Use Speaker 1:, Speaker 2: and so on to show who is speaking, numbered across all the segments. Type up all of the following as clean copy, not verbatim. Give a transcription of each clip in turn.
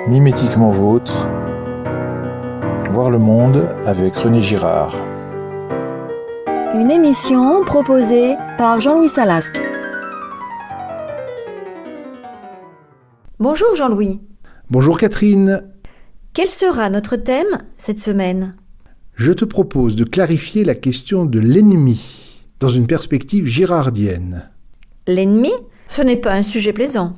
Speaker 1: Mimétiquement vôtre, voir le monde avec René Girard.
Speaker 2: Une émission proposée par Jean-Louis Salasque. Bonjour Jean-Louis.
Speaker 1: Bonjour Catherine.
Speaker 2: Quel sera notre thème cette semaine ?
Speaker 1: Je te propose de clarifier la question de l'ennemi dans une perspective girardienne.
Speaker 2: L'ennemi ? Ce n'est pas un sujet plaisant.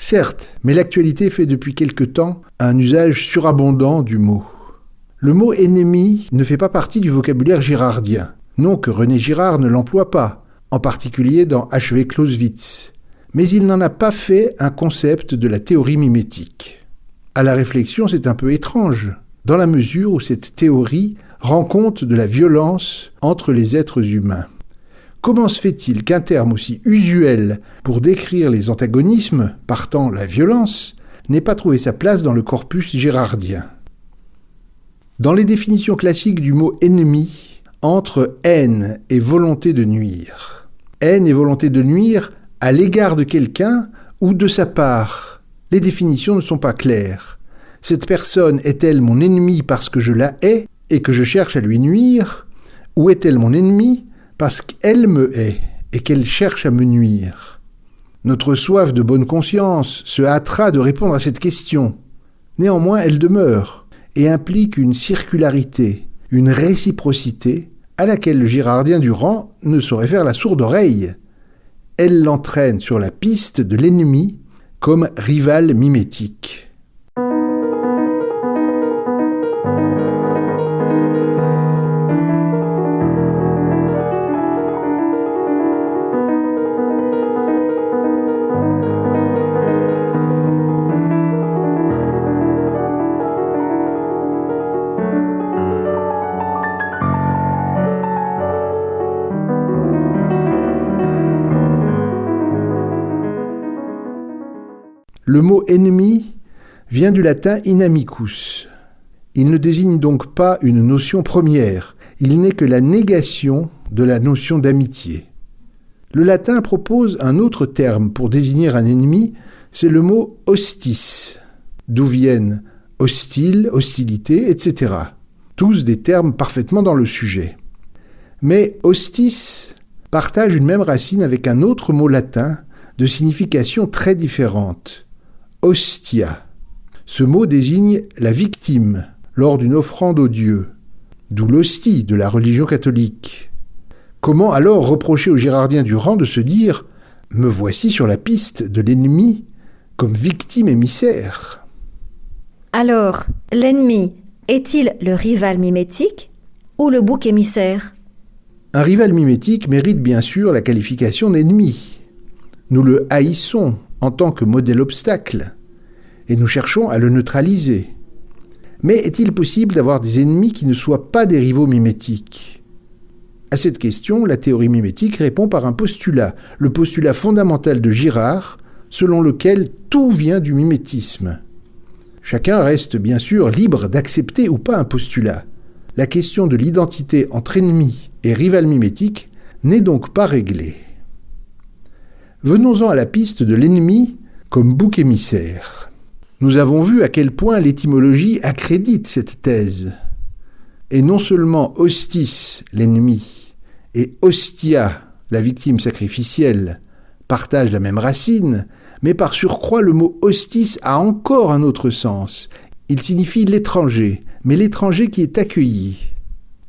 Speaker 1: Certes, mais l'actualité fait depuis quelque temps un usage surabondant du mot. Le mot « ennemi » ne fait pas partie du vocabulaire girardien. Non que René Girard ne l'emploie pas, en particulier dans H.V. Clausewitz. Mais il n'en a pas fait un concept de la théorie mimétique. À la réflexion, c'est un peu étrange, dans la mesure où cette théorie rend compte de la violence entre les êtres humains. Comment se fait-il qu'un terme aussi usuel pour décrire les antagonismes, partant la violence, n'ait pas trouvé sa place dans le corpus girardien ? Dans les définitions classiques du mot « ennemi », entre haine et volonté de nuire. Haine et volonté de nuire à l'égard de quelqu'un ou de sa part. Les définitions ne sont pas claires. Cette personne est-elle mon ennemi parce que je la hais et que je cherche à lui nuire, ou est-elle mon ennemi parce qu'elle me hait et qu'elle cherche à me nuire? Notre soif de bonne conscience se hâtera de répondre à cette question. Néanmoins, elle demeure et implique une circularité, une réciprocité à laquelle le girardien Durand ne saurait faire la sourde oreille. Elle l'entraîne sur la piste de l'ennemi comme rival mimétique. Le mot « ennemi » vient du latin « inamicus ». Il ne désigne donc pas une notion première, il n'est que la négation de la notion d'amitié. Le latin propose un autre terme pour désigner un ennemi, c'est le mot « hostis », d'où viennent hostile, hostilité, etc. Tous des termes parfaitement dans le sujet. Mais hostis partage une même racine avec un autre mot latin de signification très différente. Hostia. Ce mot désigne la victime lors d'une offrande aux dieux, d'où l'hostie de la religion catholique. Comment alors reprocher au girardien Durand de se dire « Me voici sur la piste de l'ennemi comme victime émissaire ».
Speaker 2: Alors, l'ennemi est-il le rival mimétique ou le bouc émissaire ?
Speaker 1: Un rival mimétique mérite bien sûr la qualification d'ennemi. Nous le haïssons en tant que modèle obstacle, et nous cherchons à le neutraliser. Mais est-il possible d'avoir des ennemis qui ne soient pas des rivaux mimétiques ? À cette question, la théorie mimétique répond par un postulat, le postulat fondamental de Girard, selon lequel tout vient du mimétisme. Chacun reste bien sûr libre d'accepter ou pas un postulat. La question de l'identité entre ennemi et rival mimétique n'est donc pas réglée. Venons-en à la piste de l'ennemi comme bouc émissaire. Nous avons vu à quel point l'étymologie accrédite cette thèse. Et non seulement hostis, l'ennemi, et hostia, la victime sacrificielle, partagent la même racine, mais par surcroît le mot hostis a encore un autre sens. Il signifie l'étranger, mais l'étranger qui est accueilli.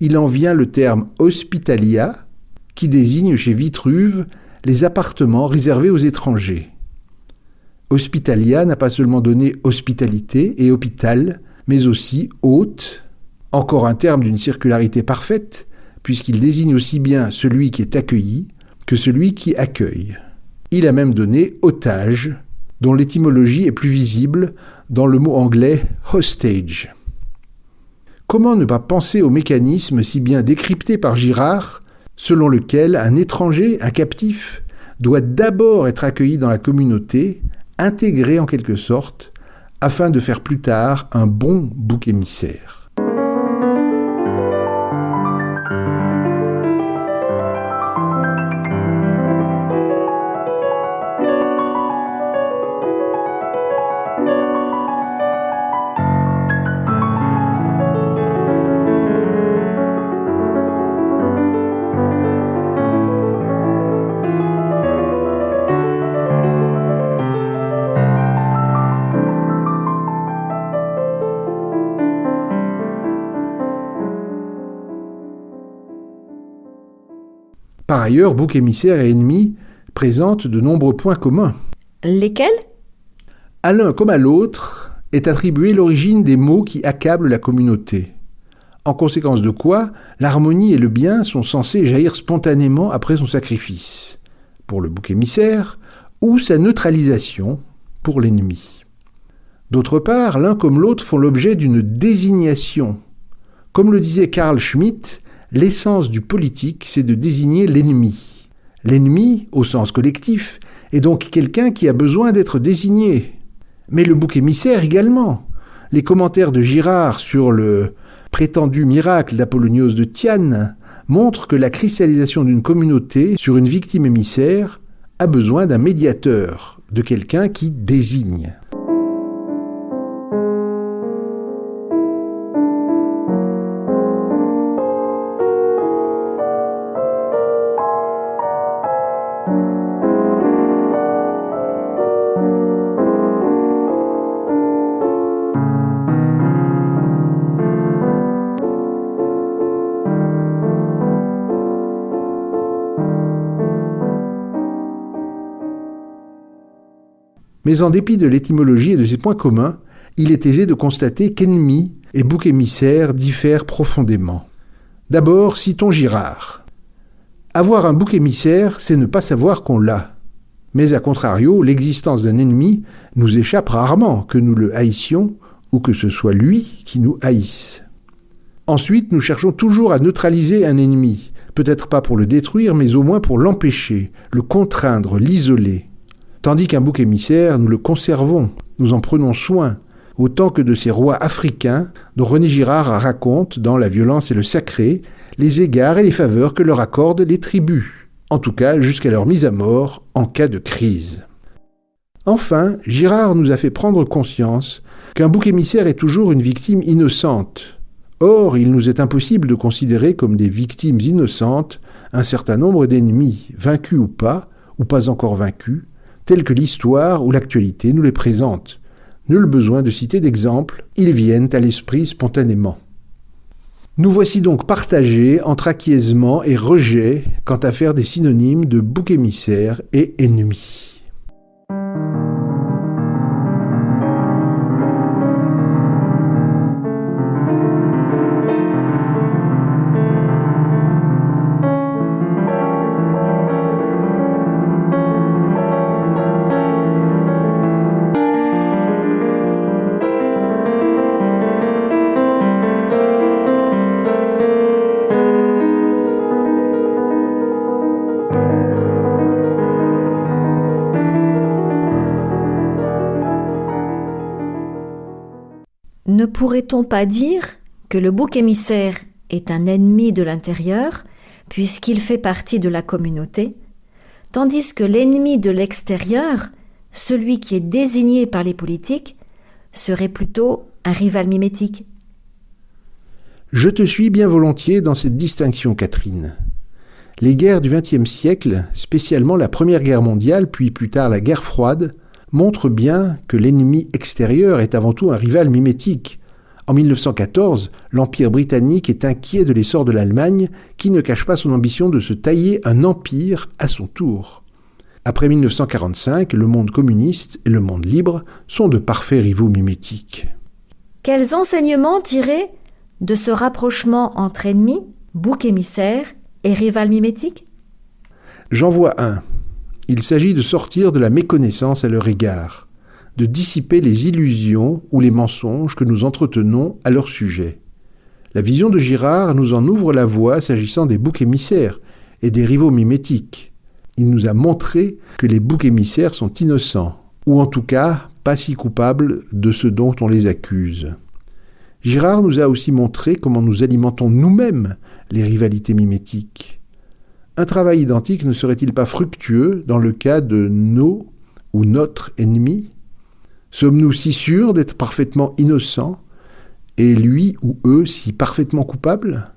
Speaker 1: Il en vient le terme hospitalia, qui désigne chez Vitruve les appartements réservés aux étrangers. Hospitalia n'a pas seulement donné hospitalité et hôpital, mais aussi hôte, encore un terme d'une circularité parfaite, puisqu'il désigne aussi bien celui qui est accueilli que celui qui accueille. Il a même donné otage, dont l'étymologie est plus visible dans le mot anglais hostage. Comment ne pas penser au mécanisme si bien décrypté par Girard, selon lequel un étranger, un captif, doit d'abord être accueilli dans la communauté, intégré en quelque sorte, afin de faire plus tard un bon bouc émissaire. Par ailleurs, bouc émissaire et ennemi présentent de nombreux points communs.
Speaker 2: Lesquels?
Speaker 1: À l'un comme à l'autre est attribuée l'origine des maux qui accablent la communauté. En conséquence de quoi, l'harmonie et le bien sont censés jaillir spontanément après son sacrifice, pour le bouc émissaire, ou sa neutralisation, pour l'ennemi. D'autre part, l'un comme l'autre font l'objet d'une désignation. Comme le disait Carl Schmitt, l'essence du politique, c'est de désigner l'ennemi. L'ennemi, au sens collectif, est donc quelqu'un qui a besoin d'être désigné. Mais le bouc émissaire également. Les commentaires de Girard sur le prétendu miracle d'Apollonios de Tyane montrent que la cristallisation d'une communauté sur une victime émissaire a besoin d'un médiateur, de quelqu'un qui désigne. Mais en dépit de l'étymologie et de ses points communs, il est aisé de constater qu'ennemi et bouc émissaire diffèrent profondément. D'abord, citons Girard. Avoir un bouc émissaire, c'est ne pas savoir qu'on l'a. Mais à contrario, l'existence d'un ennemi nous échappe rarement, que nous le haïssions ou que ce soit lui qui nous haïsse. Ensuite, nous cherchons toujours à neutraliser un ennemi, peut-être pas pour le détruire, mais au moins pour l'empêcher, le contraindre, l'isoler. Tandis qu'un bouc émissaire, nous le conservons, nous en prenons soin, autant que de ces rois africains dont René Girard raconte dans La violence et le sacré les égards et les faveurs que leur accordent les tribus, en tout cas jusqu'à leur mise à mort en cas de crise. Enfin, Girard nous a fait prendre conscience qu'un bouc émissaire est toujours une victime innocente. Or, il nous est impossible de considérer comme des victimes innocentes un certain nombre d'ennemis, vaincus ou pas encore vaincus, tels que l'histoire ou l'actualité nous les présente. Nul besoin de citer d'exemples, ils viennent à l'esprit spontanément. Nous voici donc partagés entre acquiescement et rejet quant à faire des synonymes de bouc émissaire et ennemi.
Speaker 2: Ne pourrait-on pas dire que le bouc émissaire est un ennemi de l'intérieur, puisqu'il fait partie de la communauté, tandis que l'ennemi de l'extérieur, celui qui est désigné par les politiques, serait plutôt un rival mimétique?
Speaker 1: Je te suis bien volontiers dans cette distinction, Catherine. Les guerres du XXe siècle, spécialement la Première Guerre mondiale, puis plus tard la guerre froide, montre bien que l'ennemi extérieur est avant tout un rival mimétique. En 1914, l'Empire britannique est inquiet de l'essor de l'Allemagne, qui ne cache pas son ambition de se tailler un empire à son tour. Après 1945, le monde communiste et le monde libre sont de parfaits rivaux mimétiques.
Speaker 2: Quels enseignements tirer de ce rapprochement entre ennemis, bouc émissaire et rival mimétique?
Speaker 1: J'en vois un. Il s'agit de sortir de la méconnaissance à leur égard, de dissiper les illusions ou les mensonges que nous entretenons à leur sujet. La vision de Girard nous en ouvre la voie s'agissant des boucs émissaires et des rivaux mimétiques. Il nous a montré que les boucs émissaires sont innocents, ou en tout cas pas si coupables de ce dont on les accuse. Girard nous a aussi montré comment nous alimentons nous-mêmes les rivalités mimétiques. Un travail identique ne serait-il pas fructueux dans le cas de nos ou notre ennemi? Sommes-nous si sûrs d'être parfaitement innocents et lui ou eux si parfaitement coupables?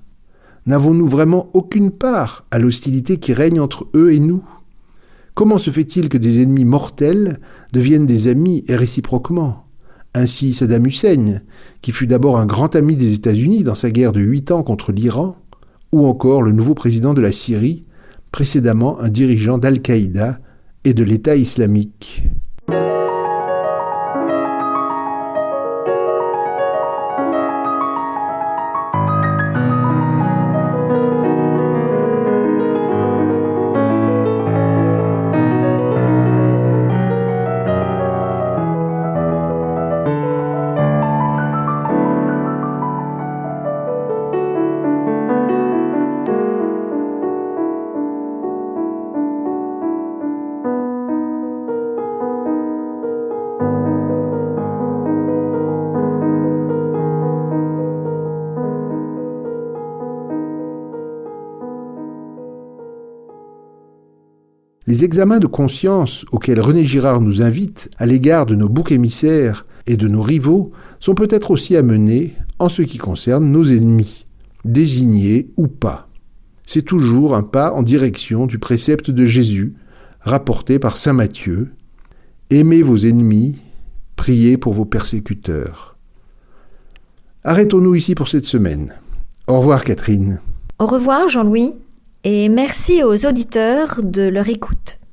Speaker 1: N'avons-nous vraiment aucune part à l'hostilité qui règne entre eux et nous? Comment se fait-il que des ennemis mortels deviennent des amis et réciproquement? Ainsi Saddam Hussein, qui fut d'abord un grand ami des États-Unis dans sa guerre de 8 ans contre l'Iran, ou encore le nouveau président de la Syrie, précédemment un dirigeant d'Al-Qaïda et de l'État islamique. Les examens de conscience auxquels René Girard nous invite à l'égard de nos boucs émissaires et de nos rivaux sont peut-être aussi à mener en ce qui concerne nos ennemis, désignés ou pas. C'est toujours un pas en direction du précepte de Jésus, rapporté par saint Matthieu « Aimez vos ennemis, priez pour vos persécuteurs ». Arrêtons-nous ici pour cette semaine. Au revoir Catherine.
Speaker 2: Au revoir Jean-Louis. Et merci aux auditeurs de leur écoute.